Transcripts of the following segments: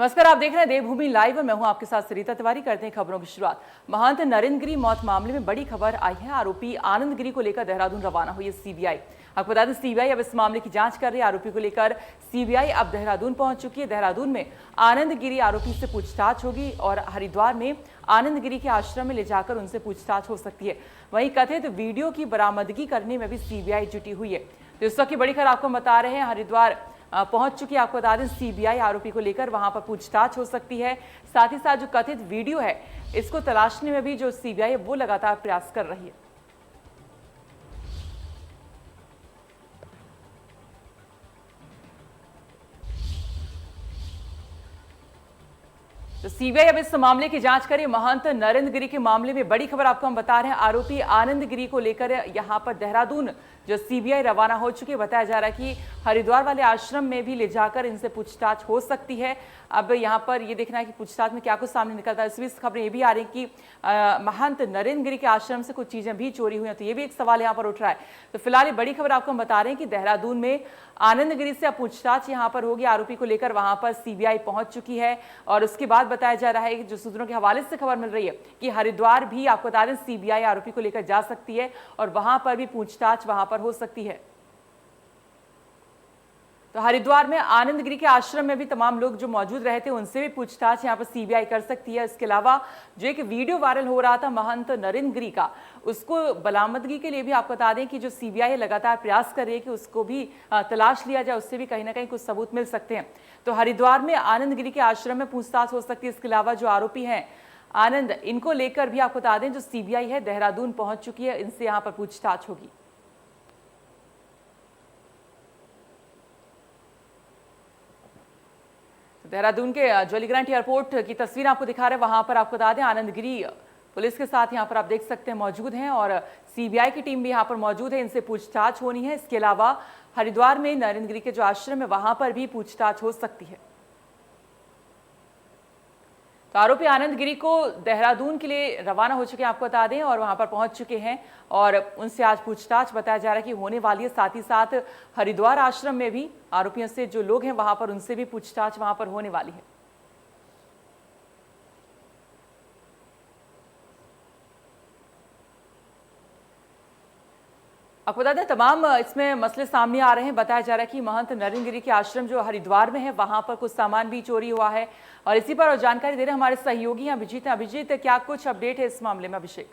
नमस्कार, आप देख रहे हैं देवभूमि लाइव और मैं हूं आपके साथ सरिता तिवारी। करते हैं खबरों की शुरुआत। महंत नरेंद्र गिरी मौत मामले में बड़ी खबर आई है। आरोपी आनंद गिरी को लेकर देहरादून रवाना हुई है सीबीआई। आपको बता दें, सीबीआई अब इस मामले की जांच कर रही है। आरोपी को लेकर सीबीआई अब देहरादून पहुंच चुकी है। देहरादून में आनंद गिरी आरोपी से पूछताछ होगी और हरिद्वार में आनंद गिरी के आश्रम में ले जाकर उनसे पूछताछ हो सकती है। वहीं कथित वीडियो की बरामदगी करने में भी सीबीआई जुटी हुई है। तो इस वक्त की बड़ी खबर आपको बता रहे हैं, हरिद्वार पहुंच चुकी है। आपको बता दें, सीबीआई आरोपी को लेकर वहां पर पूछताछ हो सकती है। साथ ही साथ जो कथित वीडियो है, इसको तलाशने में भी जो सीबीआई है वो लगातार प्रयास कर रही है। तो सीबीआई अब इस मामले की जांच करे। महंत नरेंद्र गिरी के मामले में बड़ी खबर आपको हम बता रहे हैं। आरोपी आनंद गिरी को लेकर यहां पर देहरादून जो सीबीआई रवाना हो चुकी है। बताया जा रहा है कि हरिद्वार वाले आश्रम में भी ले जाकर इनसे पूछताछ हो सकती है। अब यहां पर ये देखना है कि पूछताछ में क्या कुछ सामने निकलता है। इस बीच खबरें ये भी आ रही कि महंत नरेंद्र गिरी के आश्रम से कुछ चीजें भी चोरी हुई हैं, तो ये भी एक सवाल यहाँ पर उठ रहा है। तो फिलहाल ये बड़ी खबर आपको हम बता रहे हैं कि देहरादून में आनंद गिरी से अब पूछताछ यहाँ पर होगी। आरोपी को लेकर वहां पर सीबीआई पहुंच चुकी है और उसके बाद बताया जा रहा है कि जो सूत्रों के हवाले से खबर मिल रही है कि हरिद्वार भी आपको बता दें सीबीआई आरोपी को लेकर जा सकती है और वहां पर भी पूछताछ वहां पर हो सकती है। तो हरिद्वार में आनंद गिरी के आश्रम में भी तमाम लोग जो मौजूद रहे थे उनसे भी पूछताछ यहां पर सीबीआई कर सकती है। इसके अलावा जो एक वीडियो वायरल हो रहा था महंत नरेंद्र गिरी का, उसको बरामदगी के लिए भी आपको बता दें कि जो सीबीआई लगातार प्रयास कर रही है कि उसको भी तलाश लिया जाए, उससे भी कहीं ना कहीं कुछ सबूत मिल सकते हैं। तो हरिद्वार में आनंद गिरी के आश्रम में पूछताछ हो सकती है। इसके अलावा जो आरोपी हैं आनंद, इनको लेकर भी आपको बता दें जो सीबीआई है देहरादून पहुंच चुकी है, इनसे यहाँ पर पूछताछ होगी। देहरादून के जॉली ग्रांट एयरपोर्ट की तस्वीर आपको दिखा रहे हैं। वहां पर आपको बता दें आनंद गिरी पुलिस के साथ यहां पर आप देख सकते हैं मौजूद हैं और सीबीआई की टीम भी यहां पर मौजूद है। इनसे पूछताछ होनी है। इसके अलावा हरिद्वार में नरेंद्र गिरी के जो आश्रम है वहां पर भी पूछताछ हो सकती है। तो आरोपी आनंद गिरी को देहरादून के लिए रवाना हो चुके हैं, आपको बता दें, और वहां पर पहुंच चुके हैं और उनसे आज पूछताछ बताया जा रहा है कि होने वाली है। साथ ही साथ हरिद्वार आश्रम में भी आरोपियों से जो लोग हैं वहां पर उनसे भी पूछताछ वहां पर होने वाली है। आपको बता दें तमाम इसमें मसले सामने आ रहे हैं। बताया जा रहा है कि महंत नरेंद्र गिरी के आश्रम जो हरिद्वार में है वहां पर कुछ सामान भी चोरी हुआ है और इसी पर और जानकारी दे रहे हैं हमारे सहयोगी अभिजीत। अभिजीत, क्या कुछ अपडेट है इस मामले में? अभिषेक,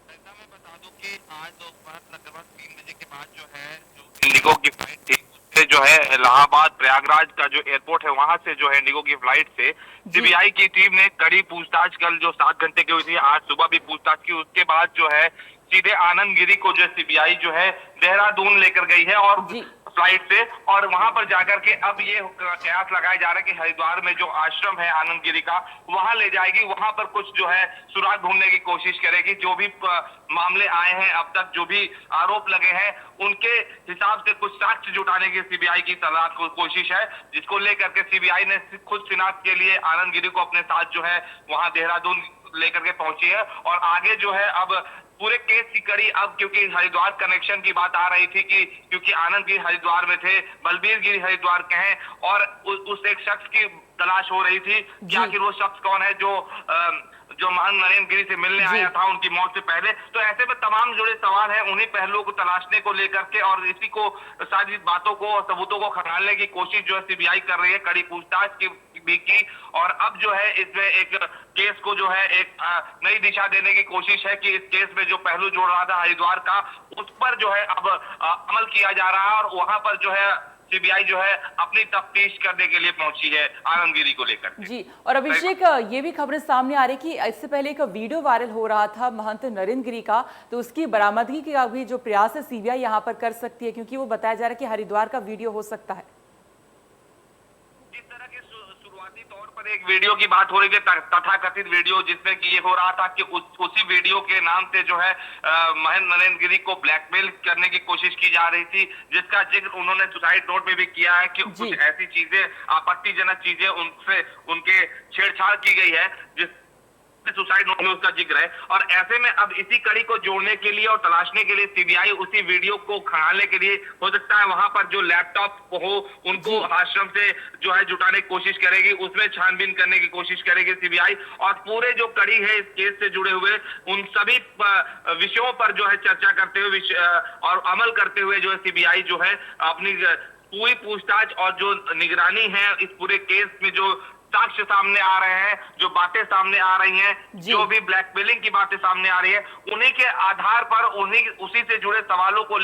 मैं बता दूं कि आज दोपहर लगभग 3 बजे के बाद जो है जो इंडिगो की फ्लाइट थी उससे जो है इलाहाबाद प्रयागराज का जो एयरपोर्ट है वहां से जो है इंडिगो की फ्लाइट से सीबीआई की टीम ने कड़ी पूछताछ कल जो 7 घंटे की हुई थी, आज सुबह भी पूछताछ की। उसके बाद जो है सीधे आनंद गिरी को जो सीबीआई जो है देहरादून लेकर गई है और फ्लाइट से, और वहां पर जाकर के अब ये कयास लगाया जा रहा है कि हरिद्वार में जो आश्रम है आनंद गिरी का वहां ले जाएगी। वहां पर कुछ जो है सुराग ढूंढने की कोशिश करेगी। जो भी मामले आए हैं अब तक, जो भी आरोप लगे हैं, उनके हिसाब से कुछ साक्ष्य जुटाने की सीबीआई की तलाश कोशिश है, जिसको लेकर के सीबीआई ने खुद शिनाख्त के लिए आनंद गिरी को अपने साथ जो है वहां देहरादून लेकर के पहुंची है। और आगे जो है अब पूरे केस की कड़ी, अब क्योंकि हरिद्वार कनेक्शन की बात आ रही थी कि क्योंकि आनंद गिरी हरिद्वार में थे, बलबीर गिरी हरिद्वार के हैं और उस एक शख्स की तलाश हो रही थी कि आखिर वो शख्स कौन है जो महंत नरेंद्र गिरी से मिलने आया था उनकी मौत से पहले। तो ऐसे में तमाम जुड़े सवाल हैं, उन्हीं पहलुओं को तलाशने को लेकर के और इसी को सारी बातों को और सबूतों को खंगालने की कोशिश जो है सीबीआई कर रही है, कड़ी पूछताछ की भी की। और अब जो है इसमें एक केस को जो है एक नई दिशा देने की कोशिश है कि इस केस में जो पहलू जोड़ रहा था हरिद्वार का, उस पर जो है अब अमल किया जा रहा है और वहां पर जो है सीबीआई जो है अपनी तफ्तीश करने के लिए पहुंची है आनंद गिरी को लेकर जी। और अभिषेक, ये भी खबरें सामने आ रही कि इससे पहले एक वीडियो वायरल हो रहा था महंत नरेंद्र गिरी का, तो उसकी बरामदगी का भी जो प्रयास है सीबीआई यहाँ पर कर सकती है, क्योंकि वो बताया जा रहा है कि हरिद्वार का वीडियो हो सकता है। तौर पर एक वीडियो की बात हो रही थी, तथाकथित वीडियो, जिसमें कि ये हो रहा था कि उसी वीडियो के नाम से जो है महंत नरेंद्र गिरी को ब्लैकमेल करने की कोशिश की जा रही थी, जिसका जिक्र उन्होंने सुसाइड नोट में भी किया है कि कुछ ऐसी चीजें, आपत्तिजनक चीजें उनसे उनके छेड़छाड़ की गई है सुसाइड नोट में उसका जिक्र है। और ऐसे में अब इसी कड़ी को जोड़ने के लिए और तलाशने के लिए सीबीआई उसी वीडियो को खंगालने के लिए हो सकता है वहां पर जो लैपटॉप हो उनको आश्रम से जो है जुटाने की कोशिश करेगी, उसमें छानबीन करने की कोशिश करेगी सीबीआई। और पूरे जो कड़ी है इस केस से जुड़े हुए उन सभी विषयों पर जो है चर्चा करते हुए और अमल करते हुए जो है सीबीआई जो है अपनी पूरी पूछताछ और जो निगरानी है इस पूरे केस में जो साक्ष्य सामने आ रहे हैं, जो बातें सामने आ रही हैं, जो भी ब्लैकमेलिंग की बातें सामने आ रही है, उन्हीं के आधार पर उसी से जुड़े सवालों को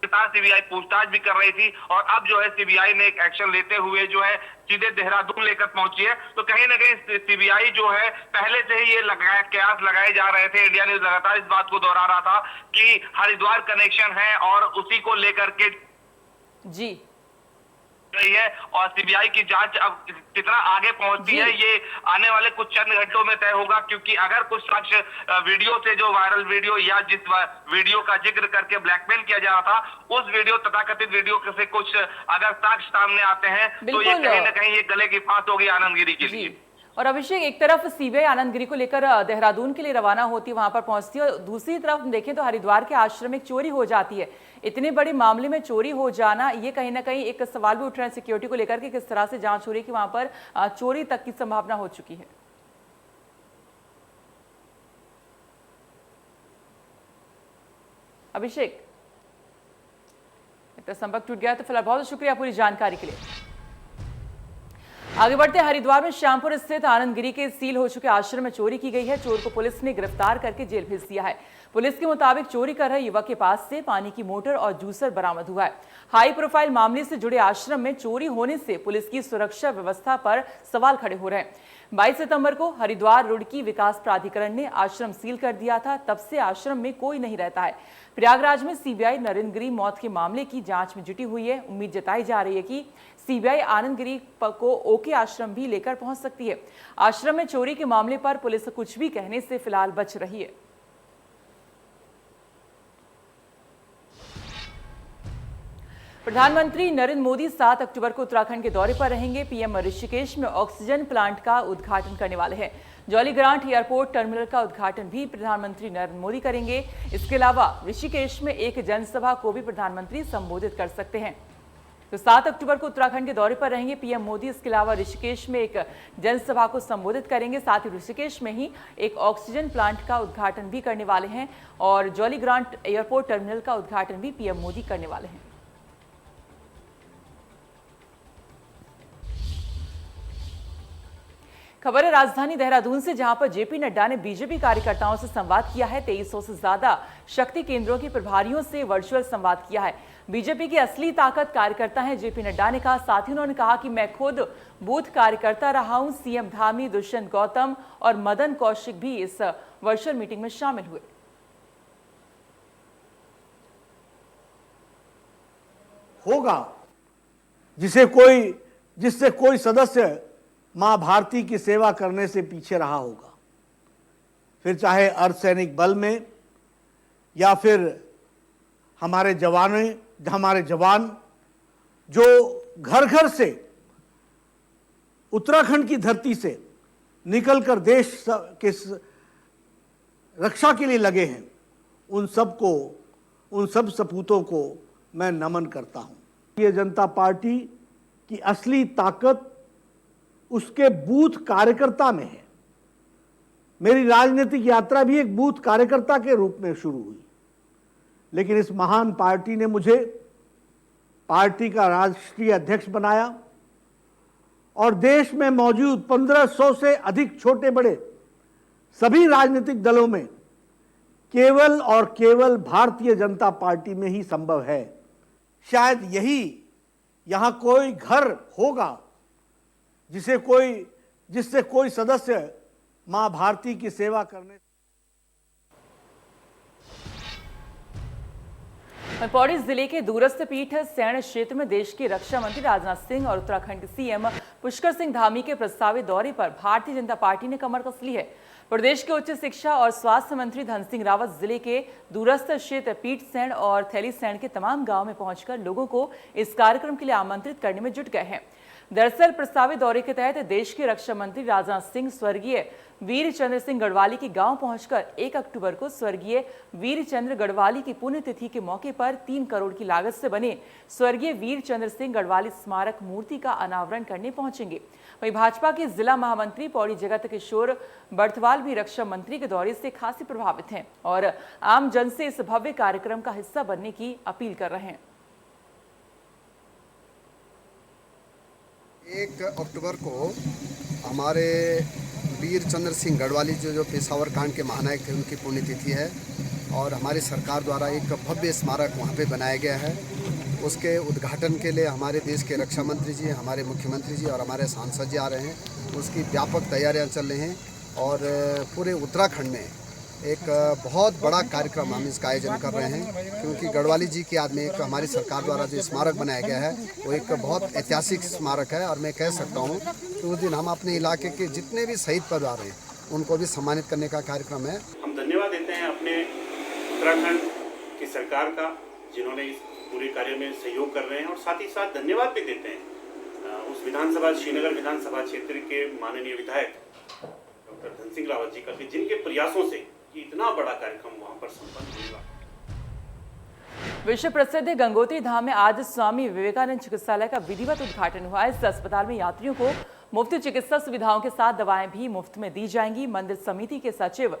सीबीआई पूछताछ भी कर रही थी। और अब जो है सीबीआई ने एक एक्शन लेते हुए जो है सीधे देहरादून लेकर पहुंची है। तो कहीं ना कहीं सीबीआई जो है पहले से ही ये कयास लगाए जा रहे थे। इंडिया न्यूज लगातार इस बात को दोहरा रहा था कि हरिद्वार कनेक्शन है और उसी को लेकर के जी रही है। और सीबीआई की जांच अब कितना आगे पहुंचती है ये आने वाले कुछ चंद घंटों में तय होगा, क्योंकि अगर कुछ साक्ष्य वीडियो से जो वायरल वीडियो या जिस वीडियो का जिक्र करके ब्लैकमेल किया जा रहा था उस वीडियो तथाकथित वीडियो से कुछ अगर साक्ष्य सामने आते हैं तो ये कहीं ना कहीं ये गले की फांस होगी आनंद गिरी के लिए। और अभिषेक, एक तरफ सीबीआई आनंद गिरी को लेकर देहरादून के लिए रवाना होती है, वहां पर पहुंचती है, और दूसरी तरफ देखें तो हरिद्वार के आश्रम में चोरी हो जाती है। इतने बड़े मामले में चोरी हो जाना, ये कहीं ना कहीं एक सवाल भी उठ रहा है सिक्योरिटी को लेकर के किस तरह से जांच हो रही है कि वहां पर चोरी तक की संभावना हो चुकी है। अभिषेक, संपर्क टूट गया, तो फिलहाल बहुत शुक्रिया पूरी जानकारी के लिए। आगे बढ़ते हरिद्वार में श्यामपुर स्थित आनंद गिरी के सील हो चुके आश्रम में चोरी की गई है। चोर को पुलिस ने गिरफ्तार करके जेल भेज दिया है। पुलिस के मुताबिक चोरी कर रहे युवक के पास से पानी की मोटर और जूसर बरामद हुआ है। हाई प्रोफाइल मामले से जुड़े आश्रम में चोरी होने से पुलिस की सुरक्षा व्यवस्था पर सवाल खड़े हो रहे हैं। 22 सितंबर को हरिद्वार रुड़की विकास प्राधिकरण ने आश्रम सील कर दिया था। तब से आश्रम में कोई नहीं रहता है। प्रयागराज में सीबीआई नरेंद्र गिरी मौत के मामले की जांच में जुटी हुई है। उम्मीद जताई जा रही है कि सीबीआई आनंद गिरी को ओके आश्रम भी लेकर पहुंच सकती है। आश्रम में चोरी के मामले पर पुलिस कुछ भी कहने से फिलहाल बच रही है। प्रधानमंत्री नरेंद्र मोदी 7 अक्टूबर को उत्तराखंड के दौरे पर रहेंगे। पीएम ऋषिकेश में ऑक्सीजन प्लांट का उद्घाटन करने वाले हैं। जॉलीग्रांट एयरपोर्ट टर्मिनल का उद्घाटन भी प्रधानमंत्री नरेंद्र मोदी करेंगे। इसके अलावा ऋषिकेश में एक जनसभा को भी प्रधानमंत्री संबोधित कर सकते हैं। तो 7 अक्टूबर को उत्तराखंड के दौरे पर रहेंगे पीएम मोदी। इसके अलावा ऋषिकेश में एक जनसभा को संबोधित करेंगे। साथ ही ऋषिकेश में ही एक ऑक्सीजन प्लांट का उद्घाटन भी करने वाले हैं और जॉलीग्रांट एयरपोर्ट टर्मिनल का उद्घाटन भी पीएम मोदी करने वाले हैं। खबर है राजधानी देहरादून से, जहां पर जेपी नड्डा ने बीजेपी कार्यकर्ताओं से संवाद किया है। 2300 से ज्यादा शक्ति केंद्रों के प्रभारियों से वर्चुअल संवाद किया है। बीजेपी की असली ताकत कार्यकर्ता है, जेपी नड्डा ने कहा। साथ ही उन्होंने कहा कि मैं खुद बूथ कार्यकर्ता रहा हूं। सीएम धामी, दुष्यंत गौतम और मदन कौशिक भी इस वर्चुअल मीटिंग में शामिल हुए। होगा जिससे कोई सदस्य मां भारती की सेवा करने से पीछे रहा होगा, फिर चाहे अर्धसैनिक बल में या फिर हमारे जवान जो घर घर से उत्तराखंड की धरती से निकलकर देश के रक्षा के लिए लगे हैं, उन सब सपूतों को मैं नमन करता हूं। भारतीय जनता पार्टी की असली ताकत उसके बूथ कार्यकर्ता में है। मेरी राजनीतिक यात्रा भी एक बूथ कार्यकर्ता के रूप में शुरू हुई, लेकिन इस महान पार्टी ने मुझे पार्टी का राष्ट्रीय अध्यक्ष बनाया और देश में मौजूद 1500 से अधिक छोटे बड़े सभी राजनीतिक दलों में केवल और केवल भारतीय जनता पार्टी में ही संभव है। शायद यही यहां कोई घर होगा जिससे कोई सदस्य मां भारती की सेवा करने। पौड़ी जिले के दूरस्थ पीठ सैण क्षेत्र में देश के रक्षा मंत्री राजनाथ सिंह और उत्तराखंड सीएम पुष्कर सिंह धामी के प्रस्तावित दौरे पर भारतीय जनता पार्टी ने कमर कस ली है। प्रदेश के उच्च शिक्षा और स्वास्थ्य मंत्री धन सिंह रावत जिले के दूरस्थ क्षेत्र पीठ सैण और थैली सैण के तमाम गांव में पहुंचकर लोगों को इस कार्यक्रम के लिए आमंत्रित करने में जुट गए हैं। दरअसल प्रस्तावित दौरे के तहत देश के रक्षा मंत्री राजनाथ सिंह स्वर्गीय वीर चंद्र सिंह गढ़वाली के गांव पहुंचकर 1 अक्टूबर को स्वर्गीय वीर चंद्र गढ़वाली की पुण्यतिथि के मौके पर 3 करोड़ की लागत से बने स्वर्गीय वीर चंद्र सिंह गढ़वाली स्मारक मूर्ति का अनावरण करने पहुंचेंगे। वहीं भाजपा के जिला महामंत्री पौड़ी जगत किशोर बर्थवाल भी रक्षा मंत्री के दौरे से खासी प्रभावित हैं और आम जन से इस भव्य कार्यक्रम का हिस्सा बनने की अपील कर रहे हैं। 1 अक्टूबर को हमारे वीर चंद्र सिंह गढ़वाली जो पेशावर कांड के महानायक थे उनकी पुण्यतिथि है और हमारी सरकार द्वारा एक भव्य स्मारक वहाँ पे बनाया गया है। उसके उद्घाटन के लिए हमारे देश के रक्षा मंत्री जी, हमारे मुख्यमंत्री जी और हमारे सांसद जी आ रहे हैं। उसकी व्यापक तैयारियां चल रही हैं और पूरे उत्तराखंड में एक बहुत बड़ा कार्यक्रम हम इसका आयोजन कर रहे हैं, क्योंकि गढ़वाली जी की याद में एक हमारी सरकार द्वारा जो स्मारक बनाया गया है वो एक बहुत ऐतिहासिक स्मारक है। और मैं कह सकता हूँ कि उस दिन हम अपने इलाके के जितने भी शहीद परिवार हैं उनको भी सम्मानित करने का कार्यक्रम है। हम धन्यवाद देते हैं अपने उत्तराखंड की सरकार का, जिन्होंने इस पूरे कार्य में सहयोग कर रहे हैं, और साथ ही साथ धन्यवाद भी देते हैं उस विधानसभा श्रीनगर विधानसभा क्षेत्र के माननीय विधायक डॉक्टर धन सिंह रावत जी का, जिनके प्रयासों से इतना बड़ा कार्यक्रम वहां पर संपन्न हुआ। विश्व प्रसिद्ध गंगोत्री धाम में आज स्वामी विवेकानंद चिकित्सालय का विधिवत उद्घाटन हुआ। इस अस्पताल में यात्रियों को मुफ्त चिकित्सा सुविधाओं के साथ दवाएं भी मुफ्त में दी जाएंगी। मंदिर समिति के सचिव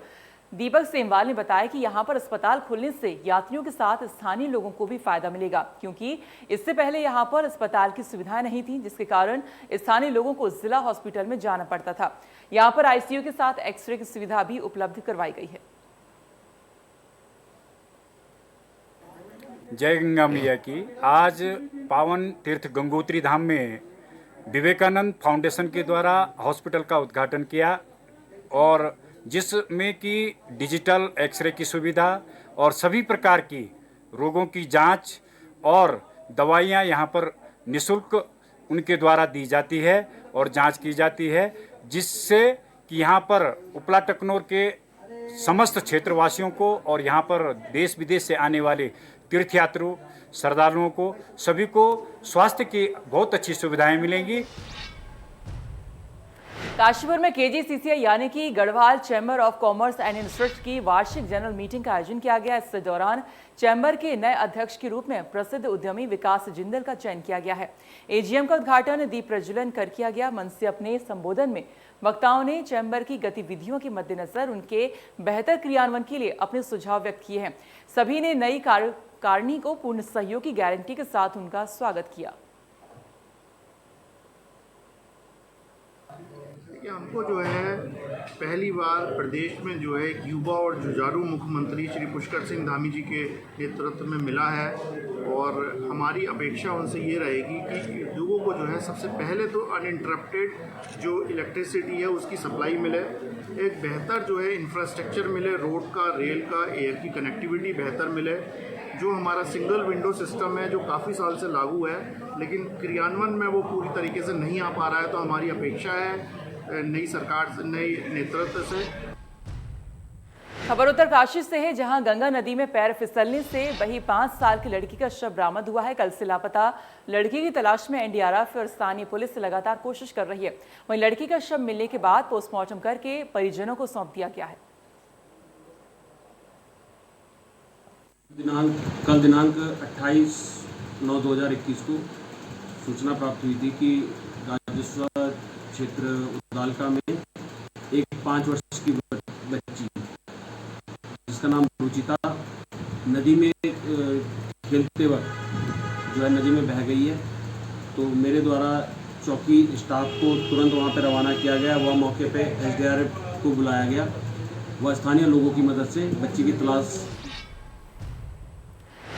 दीपक सेमवाल ने बताया कि यहां पर अस्पताल खुलने से यात्रियों के साथ स्थानीय लोगों को भी फायदा मिलेगा, क्योंकि इससे पहले यहां पर अस्पताल की सुविधाएं नहीं थी, जिसके कारण स्थानीय लोगों को जिला हॉस्पिटल में जाना पड़ता था। यहां पर आईसीयू के साथ एक्सरे की सुविधा भी उपलब्ध करवाई गई है। जय गंगा मैया की। आज पावन तीर्थ गंगोत्री धाम में विवेकानंद फाउंडेशन के द्वारा हॉस्पिटल का उद्घाटन किया और जिसमें कि डिजिटल एक्सरे की सुविधा और सभी प्रकार की रोगों की जांच और दवाइयां यहां पर निःशुल्क उनके द्वारा दी जाती है और जांच की जाती है, जिससे कि यहां पर उपला टकनौर के समस्त क्षेत्रवासियों को और यहां पर देश विदेश से आने वाले तीर्थयात्रियों श्रद्धालुओं को सभी को स्वास्थ्य की बहुत अच्छी सुविधाएं मिलेंगी। काशीपुर में केजीसीसीआई यानी कि Garhwal chamber of commerce and industries की वार्षिक जनरल मीटिंग का आयोजन किया गया। इस दौरान चैम्बर के नए अध्यक्ष के रूप में प्रसिद्ध उद्यमी विकास जिंदल का चयन किया गया है। एजीएम का उद्घाटन दीप प्रज्वलन कर किया गया। मंच से अपने संबोधन में वक्ताओं ने चैम्बर की गतिविधियों के मद्देनजर उनके बेहतर क्रियान्वयन के लिए अपने सुझाव व्यक्त किए हैं। सभी ने नई कार्यकारिणी को पूर्ण सहयोग की गारंटी के साथ उनका स्वागत किया। हमको जो है पहली बार प्रदेश में जो है युवा और जुझारू मुख्यमंत्री श्री पुष्कर सिंह धामी जी के नेतृत्व में मिला है और हमारी अपेक्षा उनसे ये रहेगी कि लोगों को जो है सबसे पहले तो अनइंटरप्टेड जो इलेक्ट्रिसिटी है उसकी सप्लाई मिले, एक बेहतर जो है इंफ्रास्ट्रक्चर मिले, रोड का, रेल का, एयर की कनेक्टिविटी बेहतर मिले। जो हमारा सिंगल विंडो सिस्टम है जो काफ़ी साल से लागू है लेकिन क्रियान्वयन में वो पूरी तरीके से नहीं आ पा रहा है, तो हमारी अपेक्षा है नई सरकार से, नई नेतृत्व से। खबर उत्तरकाशी से है, जहां गंगा नदी में पैर फिसलने से वही 5 साल की लड़की का शव बरामद हुआ है। कल से लापता लड़की की तलाश में एनडीआरएफ और स्थानीय पुलिस लगातार कोशिश कर रही है। वहीं लड़की का शव मिलने के बाद पोस्टमार्टम करके परिजनों को सौंप दिया गया है। कल दिनांक 28/9/2021 को सूचना प्राप्त हुई थी कि राजस्व क्षेत्र उदालका में एक 5 वर्ष की बच्ची जिसका नाम रुचिता नदी में खेलते वक्त जो है नदी में बह गई है। तो मेरे द्वारा चौकी स्टाफ को तुरंत वहां पर रवाना किया गया। वह मौके पे एसडीआरएफ को बुलाया गया। वह स्थानीय लोगों की मदद से बच्ची की तलाश।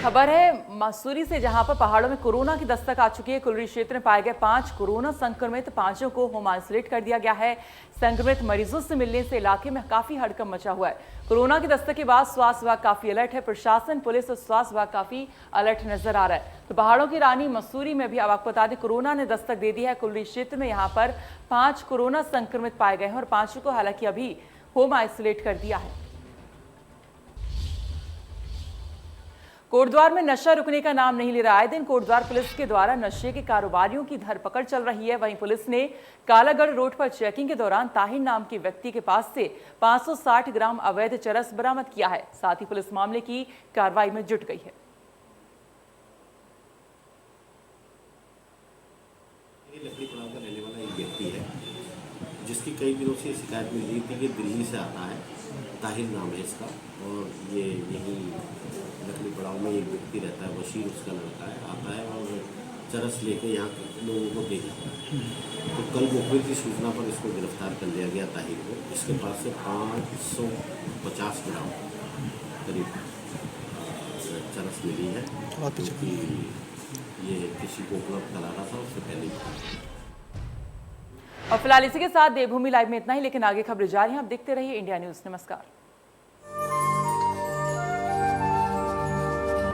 खबर है मसूरी से, जहां पर पहाड़ों में कोरोना की दस्तक आ चुकी है। कुलरी क्षेत्र में पाए गए 5 कोरोना संक्रमित, 5 को होम आइसोलेट कर दिया गया है। संक्रमित मरीजों से मिलने से इलाके में काफी हड़कंप मचा हुआ है। कोरोना की दस्तक के बाद स्वास्थ्य विभाग काफी अलर्ट है। प्रशासन, पुलिस और स्वास्थ्य विभाग काफी अलर्ट नजर आ रहा है। तो पहाड़ों की रानी मसूरी में भी अब आपको बता दें कोरोना ने दस्तक दे दी है। कुलरी क्षेत्र में यहाँ पर 5 कोरोना संक्रमित पाए गए हैं और 5 को हालांकि अभी होम आइसोलेट कर दिया है। कोटद्वार में नशा रुकने का नाम नहीं ले रहा। आए दिन कोटद्वार पुलिस के द्वारा नशे के कारोबारियों की धरपकड़ चल रही है। वहीं पुलिस ने कालागढ़ रोड पर चेकिंग के दौरान ताहिर नाम के व्यक्ति के पास से 560 ग्राम अवैध चरस बरामद किया है। साथ ही पुलिस मामले की कार्रवाई में जुट गई है। लकड़ी पड़ाव का रहने वाला एक व्यक्ति है जिसकी कई दिनों से शिकायत मिल रही थी कि दिल्ली से आता है, ताहिर नाम है इसका, और ये यहीं लकड़ी पड़ाव में एक व्यक्ति रहता है, बशीर उसका लड़का है, आता है और चरस लेके यहाँ लोगों को दे जाता है। तो कल मुखबिर की सूचना पर इसको गिरफ्तार कर लिया गया ताहिर को। इसके पास से 550 ग्राम करीब चरस मिली है, क्योंकि ये किसी को उपलब्ध करा रहा था उससे पहले। और फिलहाल इसी के साथ देवभूमि लाइव में इतना ही, लेकिन आगे खबरें जारी हैं। आप देखते रहिए इंडिया न्यूज। नमस्कार।